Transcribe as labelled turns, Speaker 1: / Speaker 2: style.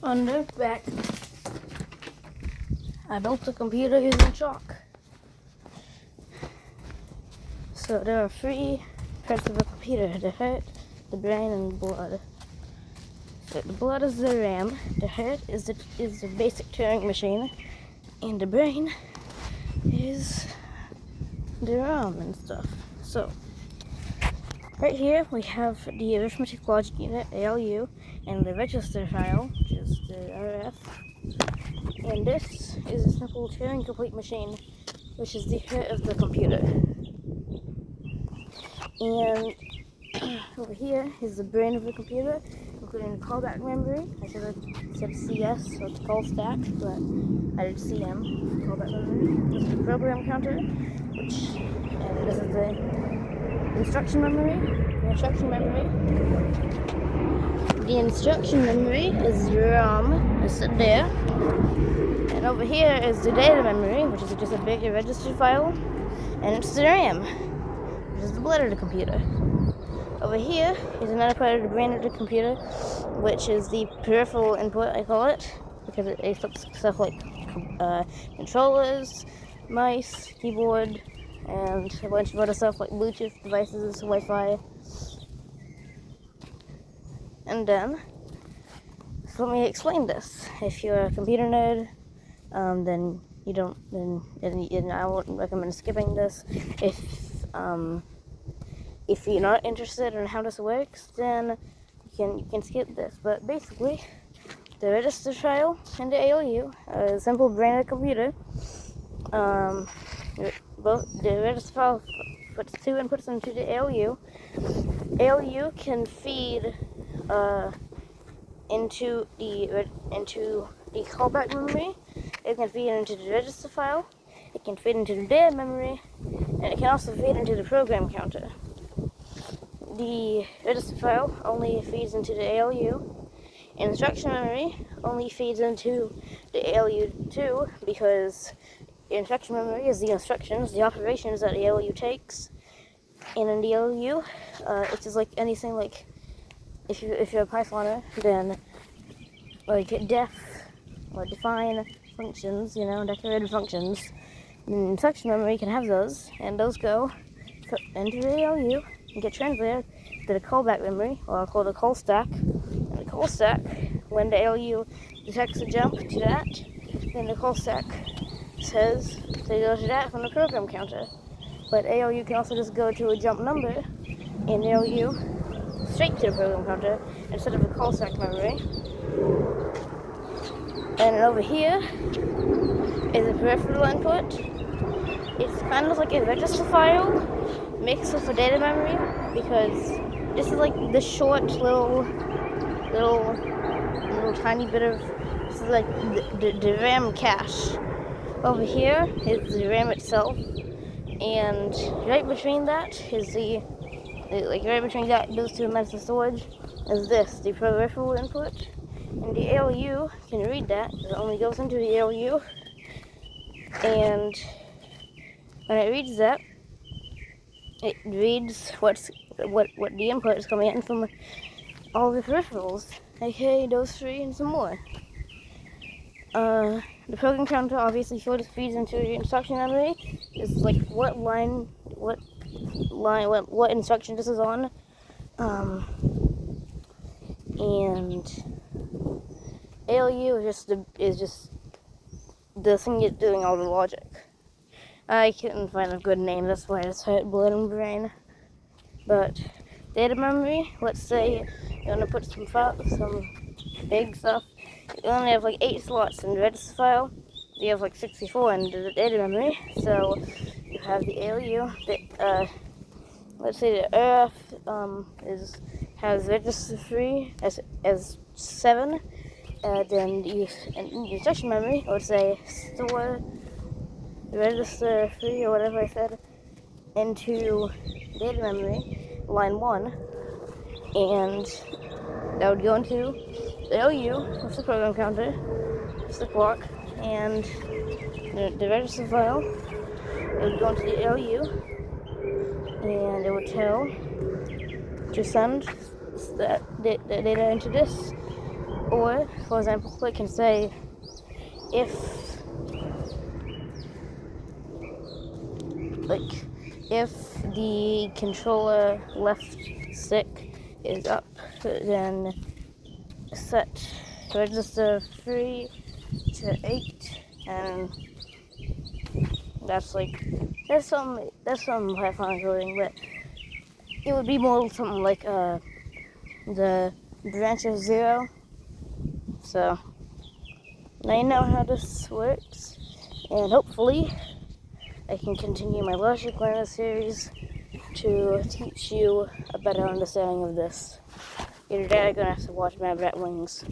Speaker 1: On the back, I built a computer using chalk. So there are 3 parts of a computer: the heart, the brain, and the blood. So the blood is the RAM, the heart is the basic Turing machine, and the brain is the RAM and stuff. So right here we have the arithmetic logic unit, ALU, and the register file, which is the RF. And this is a simple Turing complete machine, which is the heart of the computer. And over here is the brain of the computer, including the callback memory. I should have said CS, so it's call stack, but I did CM, callback memory. This is the program counter, and this is the instruction memory. The instruction memory is RAM, it's there. And over here is the data memory, which is just a big register file, and it's the RAM, which is the blood of the computer. Over here is another part of the brain of the computer, which is the peripheral input, I call it, because it accepts stuff like controllers, mice, keyboard, and a bunch of other stuff like Bluetooth devices, Wi-Fi. And then, so let me explain this. If you're a computer nerd, then I wouldn't recommend skipping this. If you're not interested in how this works, then you can skip this. But basically, the register file and the ALU, a simple brain of a computer. Both the register file puts 2 inputs into the ALU. ALU can feed into the callback memory. It can feed into the register file. It can feed into the data memory, and it can also feed into the program counter. The register file only feeds into the ALU. Instruction memory only feeds into the ALU2 because instruction memory is the instructions, the operations that the ALU takes. And in the ALU, it's just like anything, like if you're a Pythoner, then like def or define functions, decorated functions. And instruction memory can have those, and those go into the ALU and get translated to the callback memory, or I'll call it a call stack. And the call stack, when the ALU detects a jump to that, then the call stack says to go to that from the program counter. But ALU can also just go to a jump number in ALU straight to the program counter instead of a call stack memory. And over here is a peripheral input. It's kind of like a register file mixed with a data memory, because this is like the short little tiny bit of, this is like the RAM cache. Over here is the RAM itself, and right between that is right between those 2 amounts of storage is this, the peripheral input. And the ALU can read that, it only goes into the ALU, and when it reads that, it reads what the input is coming in from all the peripherals, aka those 3 and some more. The program counter obviously feeds into the instruction memory. It's like what instruction this is on, and ALU is just the thing that's doing all the logic. I couldn't find a good name, that's why it's blood and brain. But data memory, let's say you want to put some big stuff. You only have like 8 slots in the register file. You have like 64 in the data memory. So you have the ALU. Let's say the RF has register 3 as 7. Then the instruction memory, let's say store register 3 or whatever I said into data memory, line 1, and that would go into the ALU with the program counter, with the clock, and the register file. It would go into the ALU, and it would tell to send the data into this Or, for example, it can say if the controller left stick is up, then set register 3 to 8, and that's some Python coding, but it would be more something like the branch of 0. So now you know how this works, and hopefully I can continue my logic learner series to teach you a better understanding of this. Either that or you're gonna have to watch Mad Rat Wings.